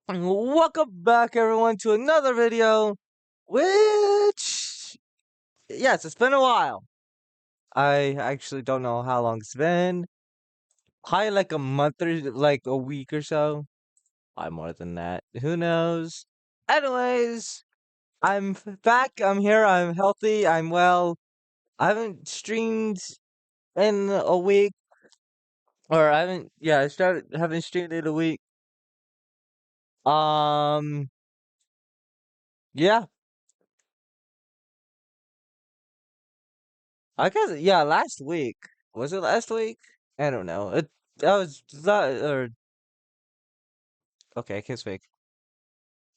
Welcome back, everyone, to another video. Which, yes, it's been a while. I actually don't know how long it's been. Probably like a month or like a week or so. Probably more than that. Who knows? Anyways, back. I'm here. I'm healthy. I'm well. I haven't streamed in a week, or I haven't. Yeah, haven't streamed in a week. Um, yeah. I guess yeah, last week. Was it last week? I don't know. That was that or okay, I can't speak.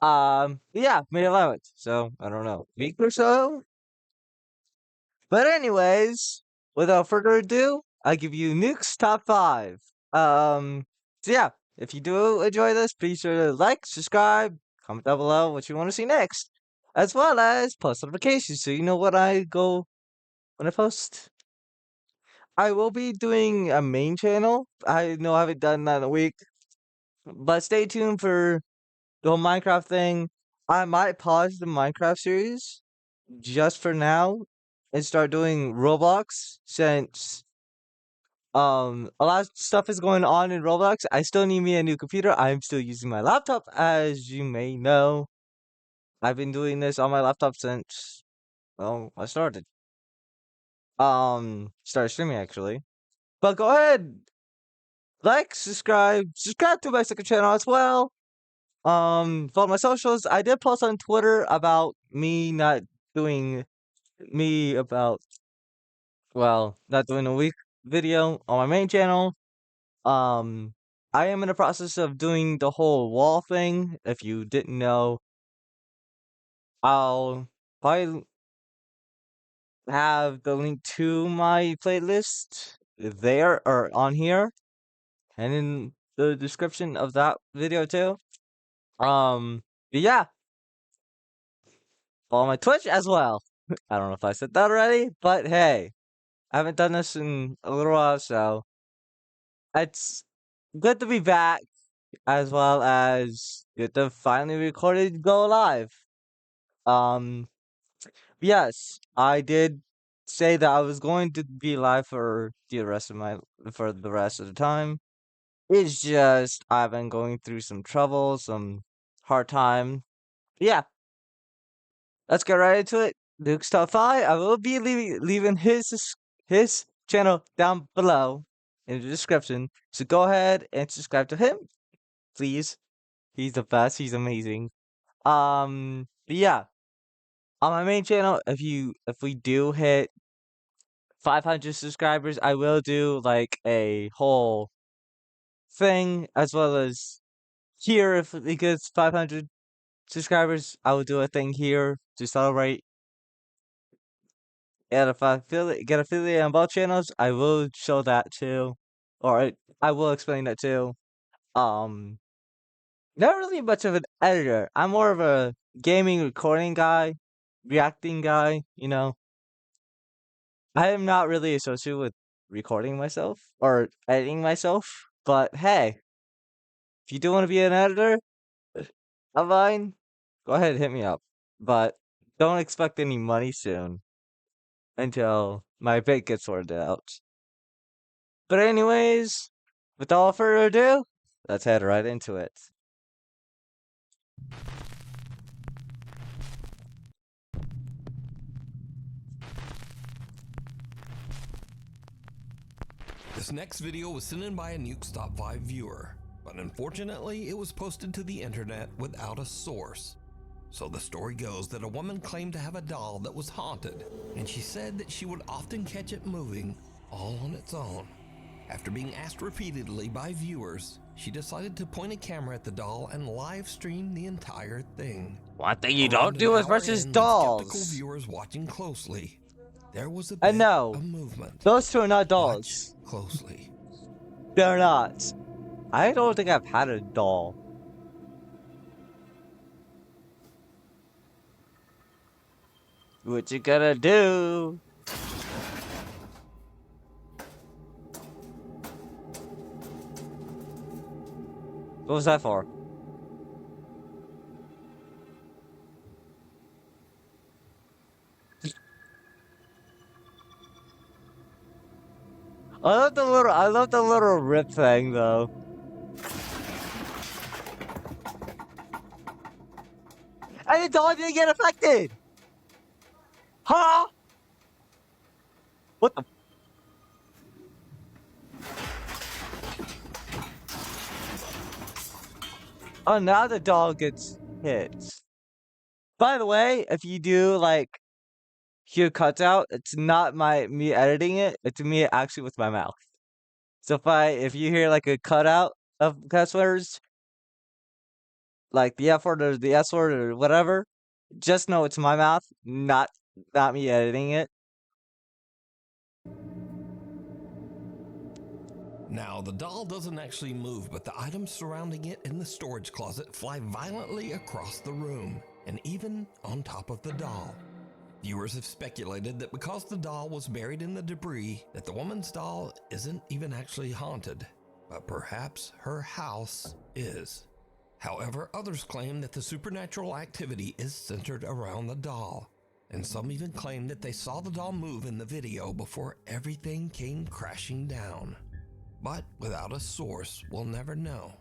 Yeah, May 11th. So I don't know, week or so. But anyways, without further ado, I give you Nuke's top five. So yeah, if you do enjoy this, be sure to like, subscribe, comment down below what you want to see next, as well as post notifications so you know what I go when I post. I will be doing a main channel. I know I haven't done that in a week, but stay tuned for the whole Minecraft thing. I might pause the Minecraft series just for now and start doing Roblox since a lot of stuff is going on in Roblox. I still need me a new computer. I'm still using my laptop, as you may know. I've been doing this on my laptop since I started streaming actually. But go ahead, like, subscribe to my second channel as well. Follow my socials. I did post on Twitter about me not doing me about not doing a week video on my main channel. Um, I am in the process of doing the whole wall thing. If you didn't know, I'll probably have the link to my playlist there or on here and in the description of that video too. But yeah, follow my Twitch as well. I don't know if I said that already, but hey, I haven't done this in a little while, so it's good to be back, as well as good to finally recorded go live. Um, yes, I did say that I was going to be live for the rest of the time. It's just I've been going through some trouble, some hard time. Yeah, let's get right into it. Luke's top five. I will be leaving his channel down below in the description. So go ahead and subscribe to him, please. He's the best. He's amazing. But yeah, on my main channel, if we do hit 500 subscribers, I will do like a whole thing, as well as here if it gets 500 subscribers, I will do a thing here to celebrate. And if I get affiliate on both channels, I will show that too, or I will explain that too. Um, Not really much of an editor. I'm more of a gaming recording guy, reacting guy. I am not really associated with recording myself or editing myself. But hey, if you do want to be an editor of mine, go ahead and hit me up. But don't expect any money soon until my bit gets sorted out. But anyways, without further ado, let's head right into it. This next video was sent in by a Nukes Top 5 viewer, but unfortunately it was posted to the internet without a source. So the story goes that a woman claimed to have a doll that was haunted, and she said that she would often catch it moving all on its own. After being asked repeatedly by viewers, she decided to point a camera at the doll and live stream the entire thing. One thing you Around don't do an is hour versus in, with dolls. skeptical viewers watching closely, there was a And bit no, of movement. those two are not dolls. Watch closely. They're not. I don't think I've had a doll. What you gonna do? What was that for? I love the little rip thing though. And the dog didn't get affected! Huh? What the? Oh, now the dog gets hit. By the way, if you do like hear cuts out, it's not me editing it, it's me actually with my mouth. So if you hear like a cutout of cuss words, like the F word or the S word or whatever, just know it's my mouth, not me editing it. Now, the doll doesn't actually move, but the items surrounding it in the storage closet fly violently across the room, and even on top of the doll. Viewers have speculated that because the doll was buried in the debris, that the woman's doll isn't even actually haunted, but perhaps her house is. However, others claim that the supernatural activity is centered around the doll, and some even claim that they saw the doll move in the video before everything came crashing down. But without a source, we'll never know.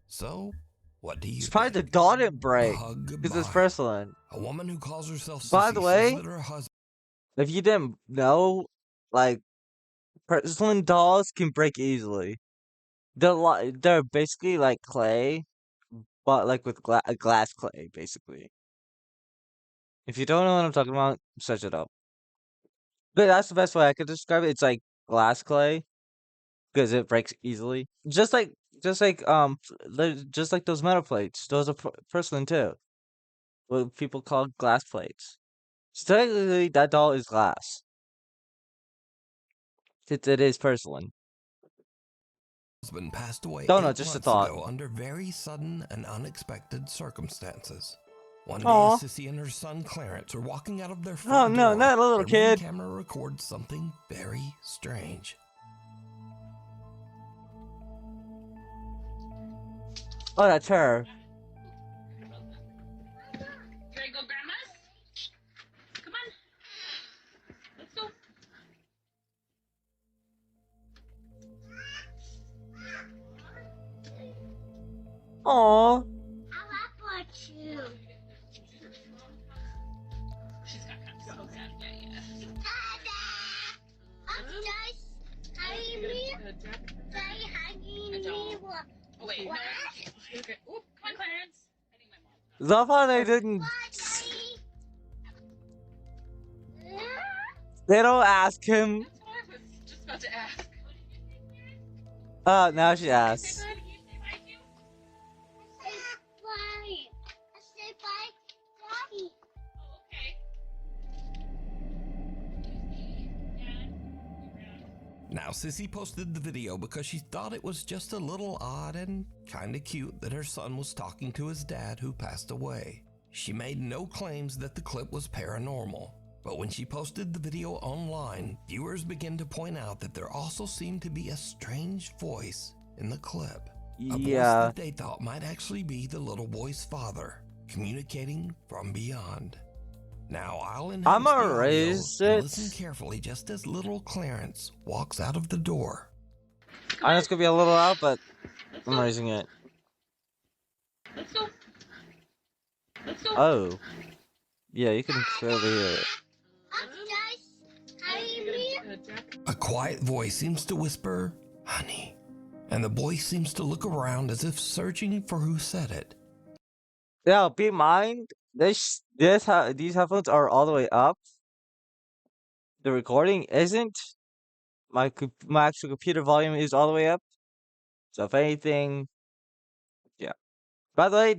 So, what do you It's probably think? the dog didn't break. A hug Because it's goodbye. first one. A woman who calls herself By Sissy the says way, that her husband... if you didn't know, like, porcelain dolls can break easily. They're basically like clay, but like with glass clay, basically. If you don't know what I'm talking about, search it up. But that's the best way I could describe it. It's like glass clay because it breaks easily. Just like those metal plates. Those are porcelain too. What people call glass plates. So technically, that doll is glass. Since it is porcelain. passed away Don't know, 8 just a months thought. ago under very sudden and unexpected circumstances. One day, Aw. Sissy and her son Clarence are walking out of their Oh front no, door. not a little Their main kid. camera records something very strange. Oh, that's her. You ready to go, Grandma's? Come on. Let's go. Aw. I want you. She's got kind of so sad. Yeah. I'm just hugging me. Daddy hugging me. Oh, wait. What? No, okay. Oop, come on, Clarence. I think my mom. Love how they didn't. What, Daddy? They don't ask him. That's what I was just about to ask. Oh, now she Say asks. bye. Can you say bye to you? I said bye. I said bye, Daddy. Oh, okay. Now, Sissy posted the video because she thought it was just a little odd and kinda cute that her son was talking to his dad who passed away. She made no claims that the clip was paranormal, but when she posted the video online, viewers began to point out that there also seemed to be a strange voice in the clip. A voice Yeah. that they thought might actually be the little boy's father, communicating from beyond. Now, I'll enhance I'ma the audio raise and it. listen carefully just as little Clarence walks out of the door. I know it's gonna be a little loud, but Let's I'm go. raising it. Let's go. Let's go. Oh. Yeah, you can clearly hear it. I'm just hugging me. A quiet voice seems to whisper, "Honey," and the boy seems to look around as if searching for who said it. Yeah, be in mind, these headphones are all the way up. The recording isn't. My actual computer volume is all the way up. So if anything, yeah. By the way,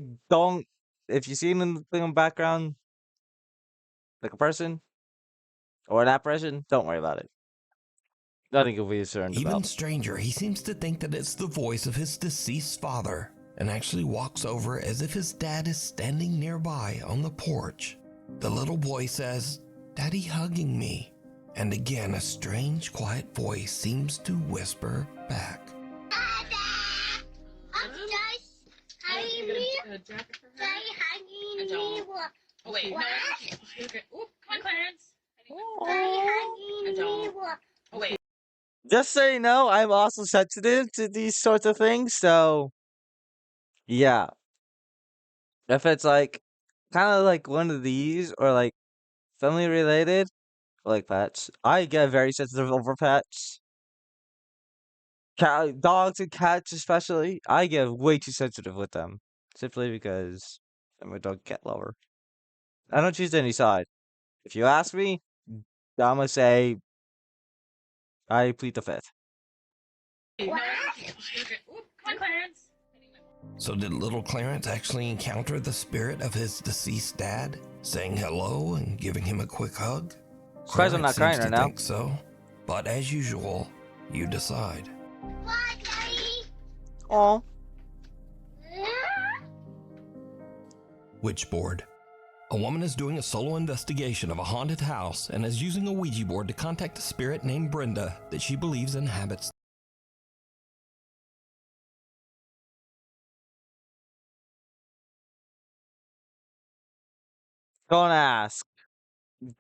if you see anything in the background, like a person or an apparition, don't worry about it. Nothing to be concerned Even about. stranger, he seems to think that it's the voice of his deceased father and actually walks over as if his dad is standing nearby on the porch. The little boy says, Daddy hugging me. And again, a strange, quiet voice seems to whisper back. Dada! Upstairs. Hi, me. Say hugging me. What? Oh wait, no. Okay. Oop, come on, Clarence. Say hugging me. What? Oh wait. Just so you know, I'm also sensitive to these sorts of things, so yeah. If it's like kind of like one of these or like family related, like pets, I get very sensitive over pets. Cat, dogs and cats especially, I get way too sensitive with them. Simply because I'm a dog cat lover. I don't choose any side. If you ask me, I'm gonna say I plead the fifth. No. Okay. Oop, come on, Clarence. So did little Clarence actually encounter the spirit of his deceased dad, saying hello and giving him a quick hug? Surprised I'm not crying seems right to now. think so, but as usual, you decide. What, Daddy? Oh, Witchboard. A woman is doing a solo investigation of a haunted house and is using a Ouija board to contact a spirit named Brenda that she believes inhabits. don't ask.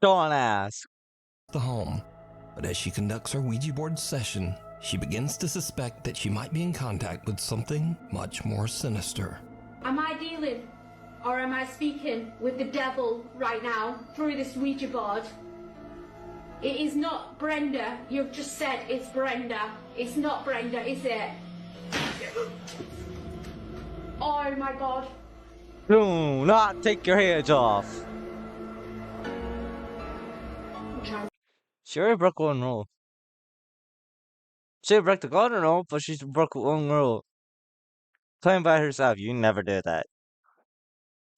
Don't ask. The home. But as she conducts her Ouija board session, she begins to suspect that she might be in contact with something much more sinister. Am I dealing or am I speaking with the devil right now through this Ouija board? It is not Brenda. You've just said it's Brenda. It's not Brenda, is it? Oh my god. Do not take your hands off. She already broke one rule. She broke the golden rule, but she broke one rule. Playing by herself, you never did that.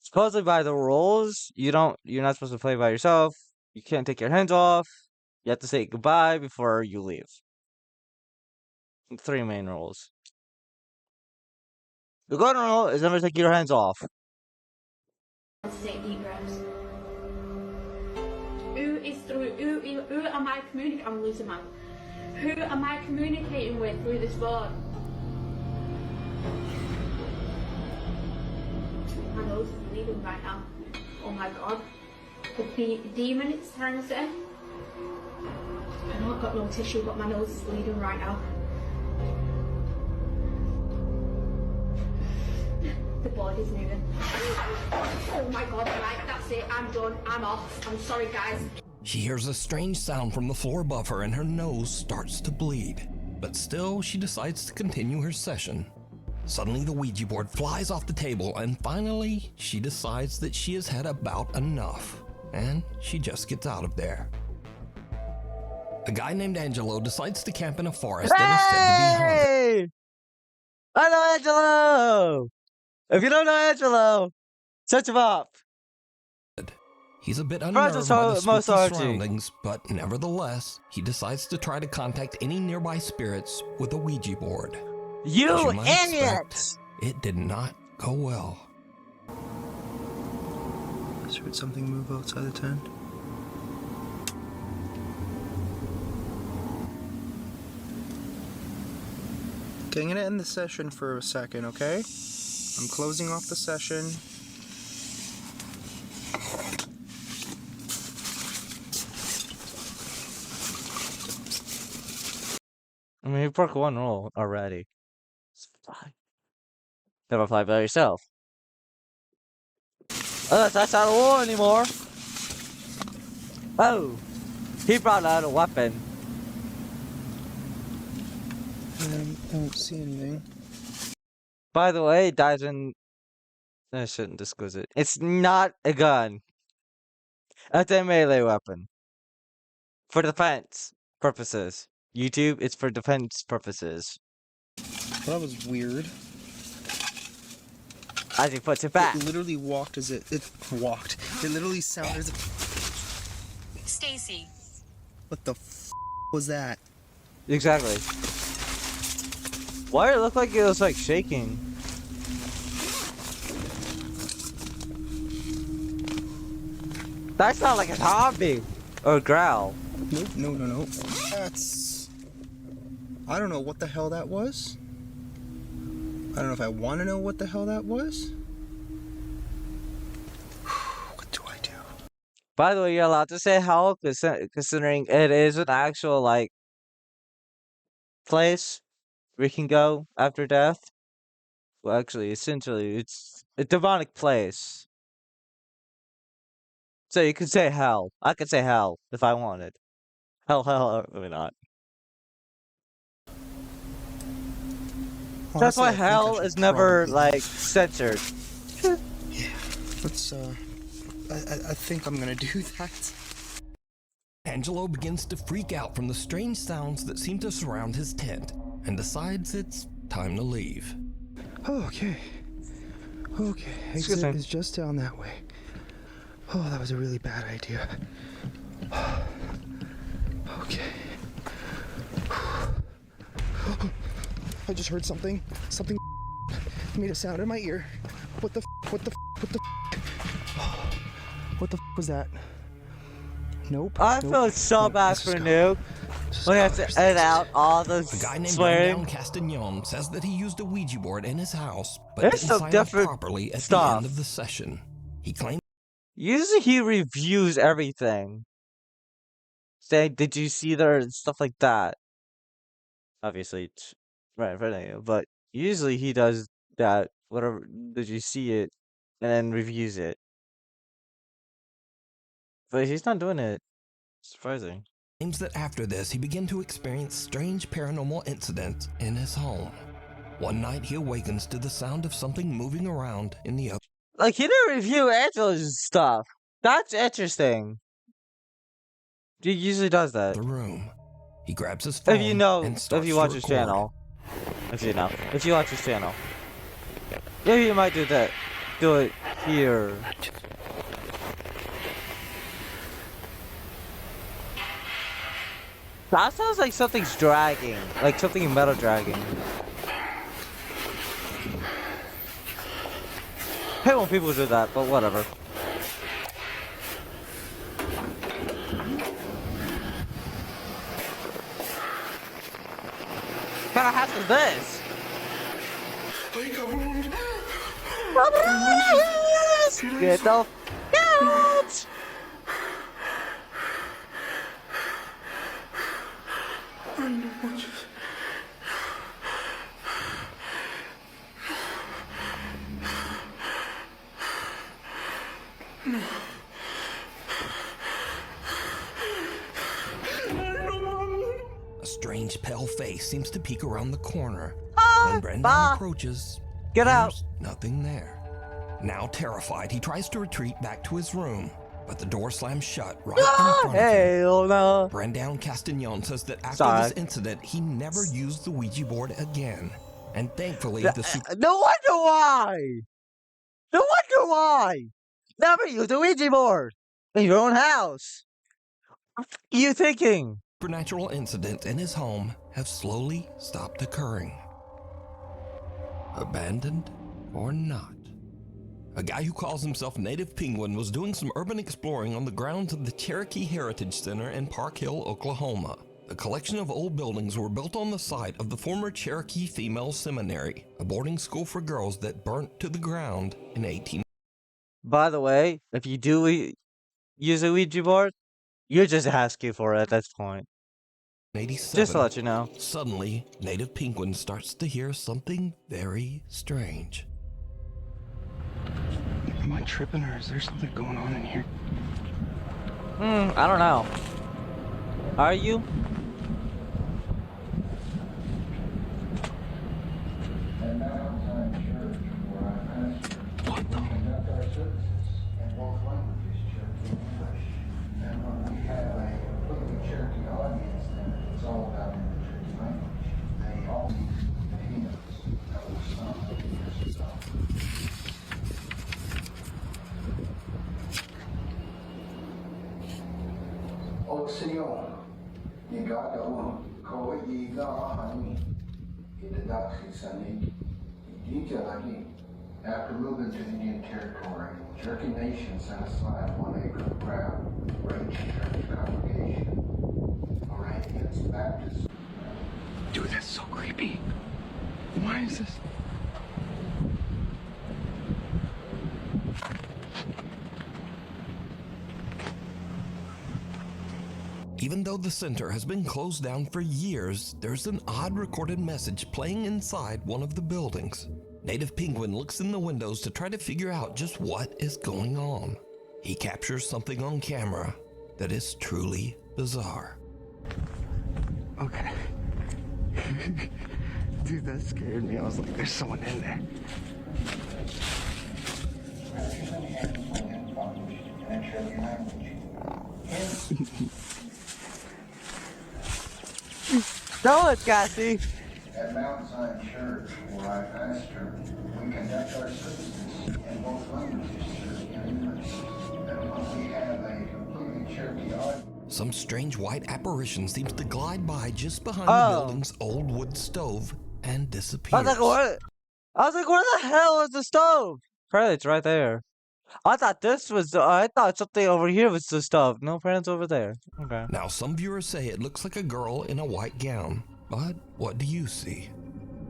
Supposedly by the rules, you're not supposed to play by yourself. You can't take your hands off. You have to say goodbye before you leave. 3 main rules. The golden rule is never take your hands off. Let's take deep breaths. Who am I communicating? I'm losing my. Who am I communicating with through this board? My nose is bleeding right now. Oh my god. The demon it's trying to say. I know I've got no tissue, but my nose is bleeding right now. The board is moving. Oh my god, right, that's it. I'm done. I'm off. I'm sorry, guys. She hears a strange sound from the floor above her and her nose starts to bleed. But still, she decides to continue her session. Suddenly, the Ouija board flies off the table and finally, she decides that she has had about enough. And she just gets out of there. A guy named Angelo decides to camp in a forest that is said to be haunted. Hey! I know Angelo! If you don't know Angelo, search him up. He's a bit Surprised unnerved by the it's most spooky RG. surroundings, but nevertheless, he decides to try to contact any nearby spirits with a Ouija board. As You might idiot! expect, it did not go well. Just heard something move outside the tent. Okay, I'm gonna end the session for a second, okay? I'm closing off the session. I mean, you broke one rule already. It's fine. Never play by yourself. Oh, that's not a rule anymore. Oh, he brought out a weapon. I don't see anything. By the way, it dies in. I shouldn't disclose it. It's not a gun. It's a melee weapon. For defense purposes. YouTube, it's for defense purposes. That was weird. As he puts it back. It literally walked as it walked. It literally sounded as Stacy. what the f was that? Exactly. Why did it look like it was like shaking? That's not like a zombie. Or growl. Nope, no. That's... I don't know what the hell that was. I don't know if I want to know what the hell that was. What do I do? By the way, you're allowed to say hell, considering it is an actual, like, place we can go after death. Well, actually, essentially, it's a demonic place. So you could say hell. I could say hell if I wanted. Hell, maybe not. That's Honestly, why I think I hell should is never, probably like, leave. censored. Yeah, let's, I think I'm gonna do that. Angelo begins to freak out from the strange sounds that seem to surround his tent and decides it's time to leave. Okay, Excuse exit me. is just down that way. Oh, that was a really bad idea. Okay. I just heard something. Something made a sound in my ear. What the was that? Nope. I nope, feel so nope, bad let's for just go. Nuke. Just We go. have to edit out all the A guy named swearing. Brandon Castagnon says that he used a Ouija board in his house, but There's didn't some sign up different properly at the stuff. end of the session. He claimed Usually he reviews everything. Saying, did you see there and stuff like that. Obviously, it's right in front of you, but usually he does that. Whatever, did you see it, and then reviews it. But he's not doing it. Surprising. that after this he began to experience strange paranormal incidents in his home. One night he awakens to the sound of something moving around in the Like, he didn't review Angelo's stuff. That's interesting. He usually does that. other room. He grabs his phone If you know, and if starts you to watch his record. channel. If you know. If you watch his channel. Maybe you might do that. Do it here. That sounds like something's dragging. Like something metal dragging. I hate when people do that, but whatever. What kind of house is this? Get the out! A strange pale face seems to peek around the corner. When Brendan bah. approaches, Get out. there's nothing there. Now terrified, he tries to retreat back to his room, but the door slams shut right in front of him. Hell no. Brendan Castagnon says that after Sorry. this incident, he never used the Ouija board again. And thankfully, the No wonder why! No wonder why! Never use a Ouija board! In your own house! What are you thinking? supernatural incidents in his home have slowly stopped occurring. Abandoned or not. A guy who calls himself Native Penguin was doing some urban exploring on the grounds of the Cherokee Heritage Center in Park Hill, Oklahoma. The collection of old buildings were built on the site of the former Cherokee Female Seminary, a boarding school for girls that burnt to the ground in 18. By the way, if you do use a Ouija board, you're just asking for it at this point. 87. Just to let you know. Suddenly, Native Penguin starts to hear something very strange. Am I tripping or is there something going on in here? I don't know. Are you? What the? O Senhor, ligado ko igahani idadakisani idijalagi. After moving to Indian Territory, Cherokee Nation set aside 1 acre of ground, range church cover. Even though the center has been closed down for years, there's an odd recorded message playing inside one of the buildings. Native Penguin looks in the windows to try to figure out just what is going on. He captures something on camera that is truly bizarre. Okay. Dude, that scared me. I was like, there's someone in there. Tell us, Cassie. At Mount Zion Church, where I pastor, we conduct our services in both languages, Cherokee and English. And we have a completely Cherokee audience. Some strange white apparition seems to glide by just behind the Oh. building's old wood stove and I disappears. was like, what? I was like, where the hell is the stove? Apparently, it's right there. I thought something over here was the stove. No, apparently it's over there. Okay. Now, some viewers say it looks like a girl in a white gown, but what do you see?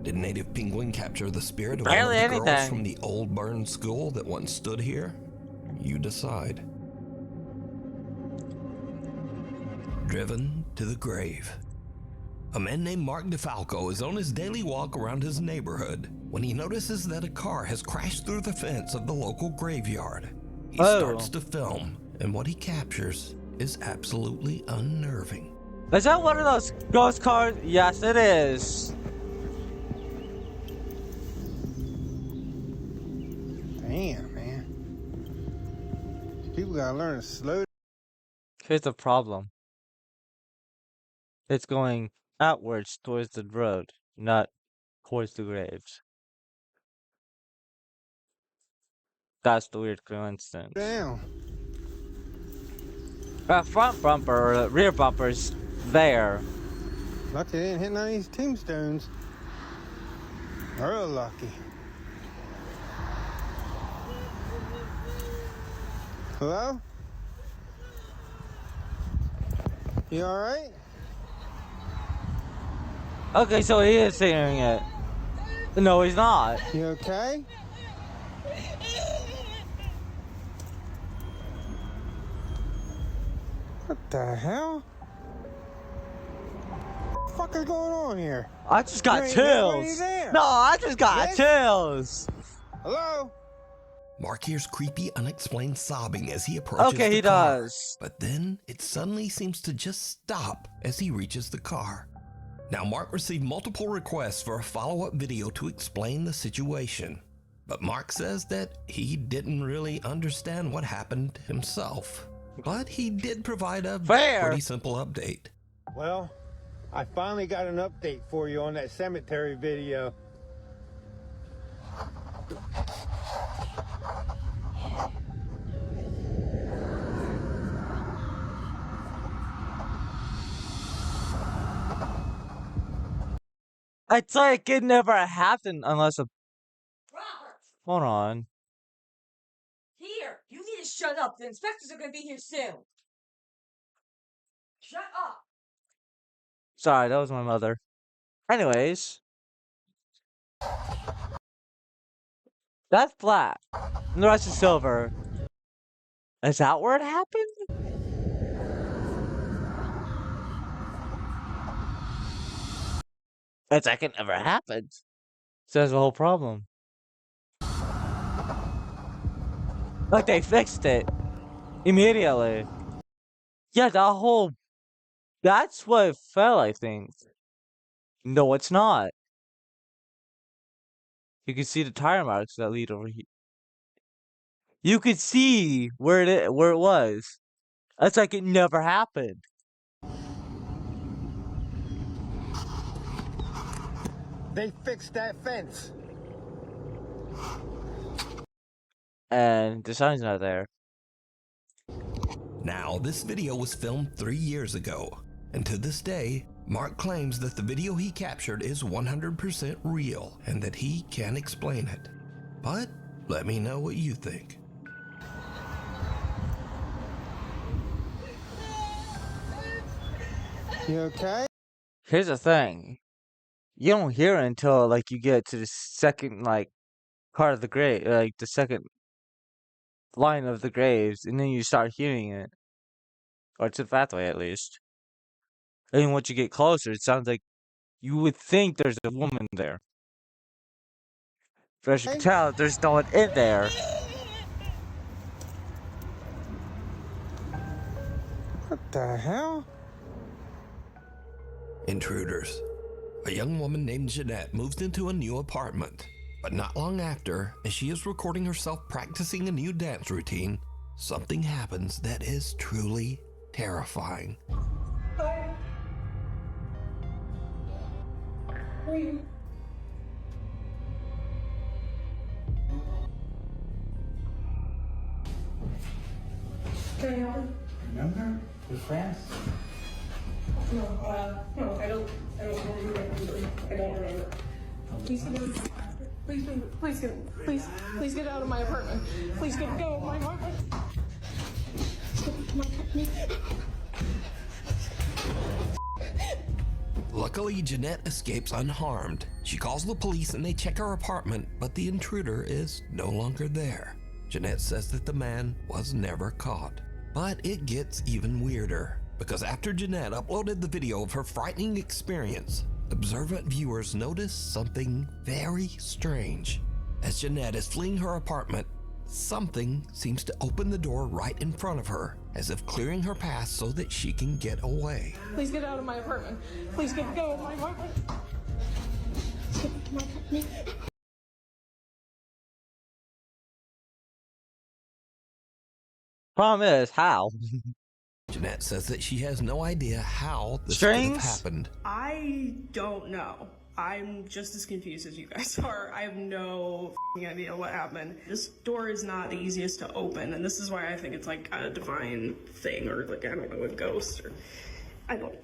Did Native Penguin capture the spirit of Barely one of the girls anything. from the old burned school that once stood here? You decide. Driven to the grave. A man named Mark DeFalco is on his daily walk around his neighborhood when he notices that a car has crashed through the fence of the local graveyard. He starts to film, and what he captures is absolutely unnerving. Is that one of those ghost cars? Yes, it is. Damn, man. People gotta learn to slow. Here's the problem. It's going outwards towards the road, not towards the graves. That's the weird coincidence. down. Front bumper or rear bumper's there. Lucky they didn't hit none of these tombstones. Real lucky. Hello? You alright? Okay, so he is hearing it. No, he's not. You okay? What the hell? What the fuck is going on here? I just got There ain't nobody chills. there. No, I just got Yes? chills. Hello? Mark hears creepy, unexplained sobbing as he approaches Okay, the he car. does. But then it suddenly seems to just stop as he reaches the car. Now, Mark received multiple requests for a follow-up video to explain the situation. But Mark says that he didn't really understand what happened himself. But he did provide a Fair. pretty simple update. Well, I finally got an update for you on that cemetery video. It's like it never happened unless a. Robert! Hold on. Here! You need to shut up. The inspectors are gonna be here soon. Shut up! Sorry, that was my mother. Anyways. That's black. And the rest is silver. Is that where it happened? It's like it never happened. So that's the whole problem. Like they fixed it. Immediately. Yeah, that whole... That's what it fell, I think. No, it's not. You can see the tire marks that lead over here. You could see where it was. It's like it never happened. They fixed that fence. And the sign's not there. Now, this video was filmed 3 years ago, and to this day, Mark claims that the video he captured is 100% real and that he can explain it. But let me know what you think. You okay? Here's the thing. You don't hear it until like you get to the second part of the grave, like the second line of the graves, and then you start hearing it. Or it's a pathway at least. And once you get closer, it sounds like you would think there's a woman there. But as you can tell, there's no one in there. What the hell? Intruders. A young woman named Jeanette moves into a new apartment. But not long after, as she is recording herself practicing a new dance routine, something happens that is truly terrifying. Remember? We're friends. No, I don't remember. I don't remember. Please get out of my apartment. Please get out of my apartment. Luckily, Jeanette escapes unharmed. She calls the police and they check her apartment, but the intruder is no longer there. Jeanette says that the man was never caught. But it gets even weirder, because after Jeanette uploaded the video of her frightening experience, observant viewers notice something very strange. As Jeanette is fleeing her apartment, something seems to open the door right in front of her, as if clearing her path so that she can get away. Please get out of my apartment. Please get out of my apartment. Problem is, how? Jeanette says that she has no idea how this could have happened. I don't know. I'm just as confused as you guys are. I have no idea what happened. This door is not the easiest to open, and this is why I think it's like a divine thing, or like, I don't know, a ghost, or I don't.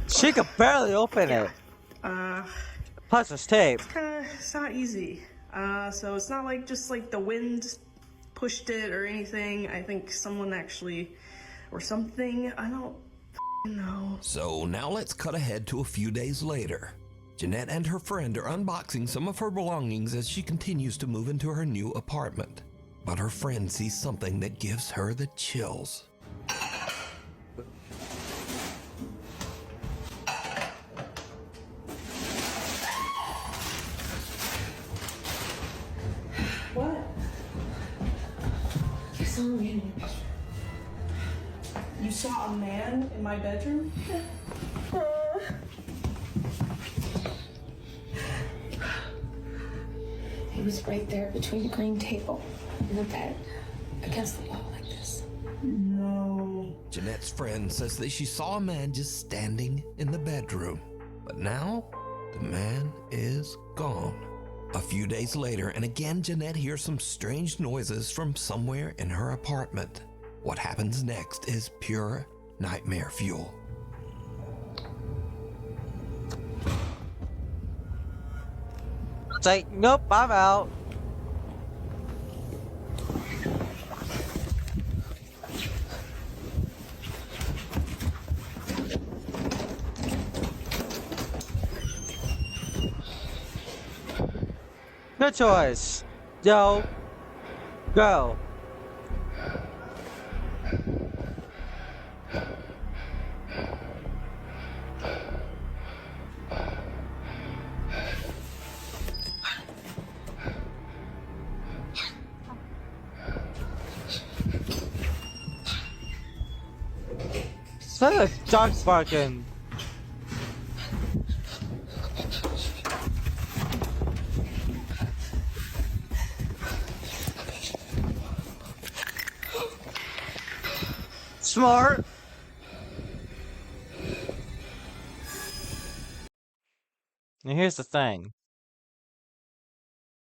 She could barely open it. Plus it's tape. It's not easy. So it's not like just like the wind pushed it or anything. I think someone actually, or something, I don't know. So now let's cut ahead to a few days later. Jeanette and her friend are unboxing some of her belongings as she continues to move into her new apartment. But her friend sees something that gives her the chills. What? I saw a man. You saw a man in my bedroom? He was right there between the green table and the bed, against the wall like this. No. Jeanette's friend says that she saw a man just standing in the bedroom. But now, the man is gone. A few days later, and again Jeanette hears some strange noises from somewhere in her apartment. What happens next is pure nightmare fuel. It's like, nope, I'm out. Good choice. Yo, go. It's like a dog barking. Smart. And here's the thing.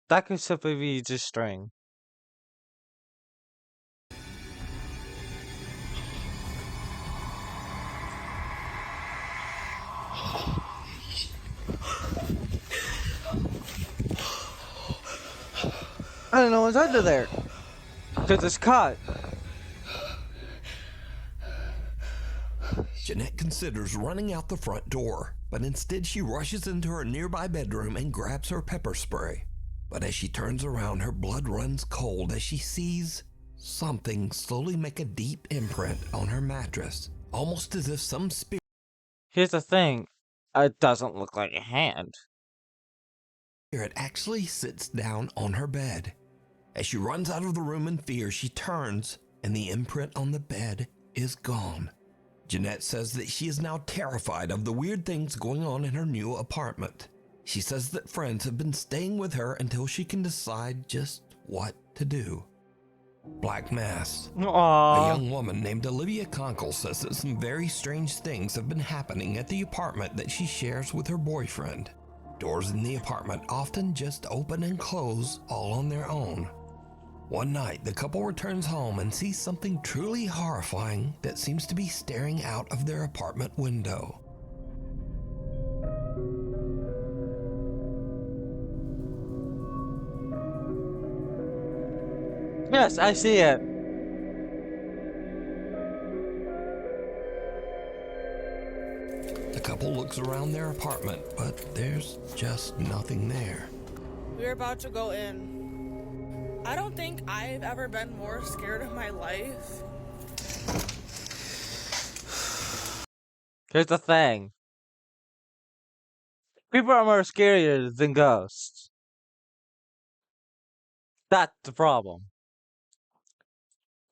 That could simply be just string. I don't know what's under there. Cause it's cut. Jeanette considers running out the front door, but instead she rushes into her nearby bedroom and grabs her pepper spray. But as she turns around, her blood runs cold as she sees something slowly make a deep imprint on her mattress. almost as if some spirit Here's the thing. It doesn't look like a hand. actually sits down on her bed. As she runs out of the room in fear, she turns, and the imprint on the bed is gone. Jeanette says that she is now terrified of the weird things going on in her new apartment. She says that friends have been staying with her until she can decide just what to do. Black Mass. Aww. A young woman named Olivia Conkle says that some very strange things have been happening at the apartment that she shares with her boyfriend. Doors in the apartment often just open and close all on their own. One night, the couple returns home and sees something truly horrifying that seems to be staring out of their apartment window. Yes, I see it. The couple looks around their apartment, but there's just nothing there. We're about to go in. I don't think I've ever been more scared in my life. Here's the thing. People are more scarier than ghosts. That's the problem.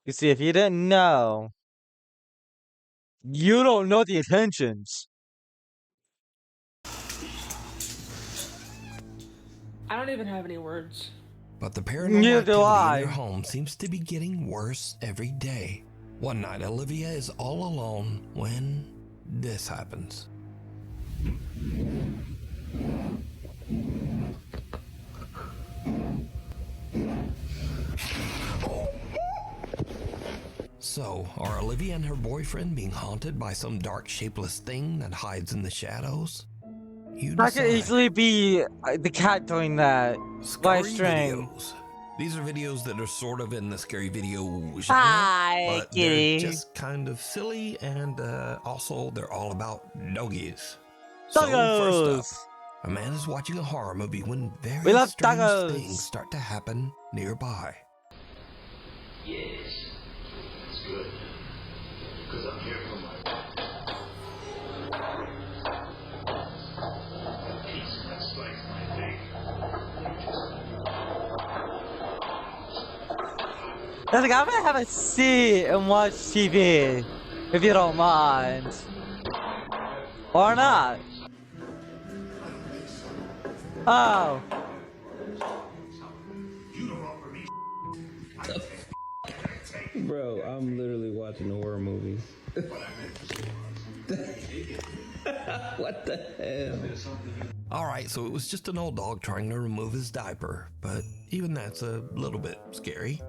You see, if you didn't know, you don't know the intentions. I don't even have any words. But the paranormal Neither do activity in their I. home seems to be getting worse every day. One night, Olivia is all alone when this happens. So, are Olivia and her boyfriend being haunted by some dark, shapeless thing that hides in the shadows? You That could decide. easily be the cat doing that. By Scary string. videos. These are videos that are sort of in the scary video genre, Hi, but kitty. they're just kind of silly, and also they're all about doggies. So first Doggos! up, a man is watching a horror movie when We very love strange doggos. things start to happen nearby. Yes, it's good. Because I'm here for my peace that strikes my leg. I think I'm gonna have a seat and watch TV, if you don't mind. Or not. Oh. Bro, I'm literally watching a horror movie. What the hell? Alright, so it was just an old dog trying to remove his diaper, but even that's a little bit scary.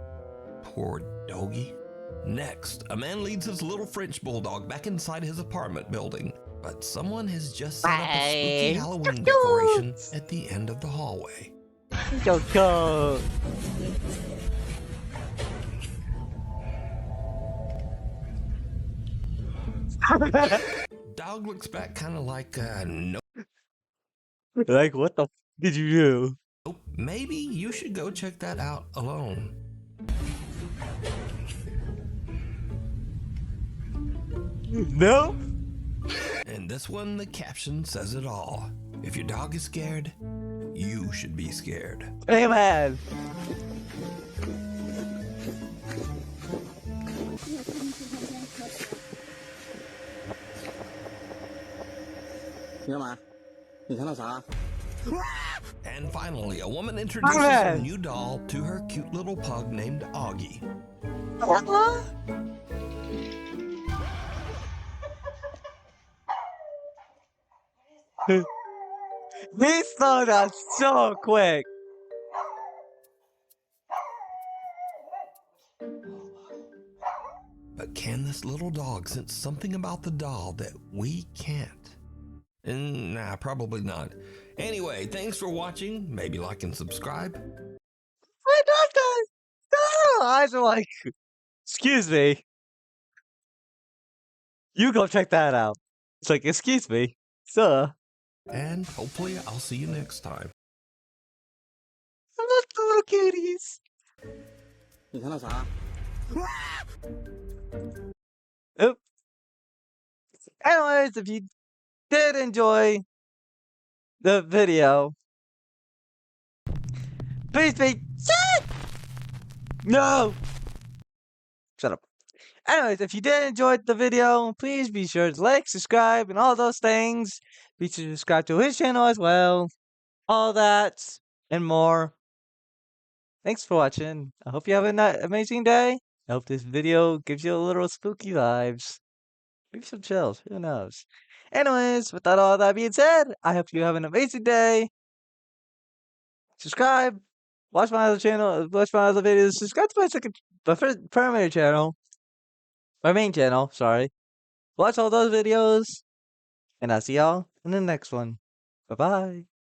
Poor doggy. Next, a man leads his little French bulldog back inside his apartment building, but someone has just set up a spooky Halloween decoration at the end of the hallway. Yo, go. Dog looks back kind of like, nope. Like, what the f did you do? Maybe you should go check that out alone. No? And this one, the caption says it all. If your dog is scared, you should be scared. Hey, man. And finally, a woman introduces her new doll to her cute little pug named Augie. He slowed down so quick. But can this little dog sense something about the doll that we can't? Nah, probably not. Anyway, thanks for watching. Maybe like and subscribe. I don't know. Eyes are like, excuse me. You go check that out. It's like, excuse me, sir. And hopefully I'll see you next time. I love the little kitties. 你看到啥？ Oop. Anyways, if you did enjoy the video, please be no. Shut up. Anyways, if you did enjoy the video, please be sure to like, subscribe, and all those things. Be sure to subscribe to his channel as well. All that and more. Thanks for watching. I hope you have an amazing day. I hope this video gives you a little spooky vibes. Maybe some chills. Who knows? Anyways, without all that being said, I hope you have an amazing day. Subscribe. Watch my other channel. Watch my other videos. Subscribe to my first primary channel. My main channel. Sorry. Watch all those videos. And I'll see y'all in the next one. Bye bye.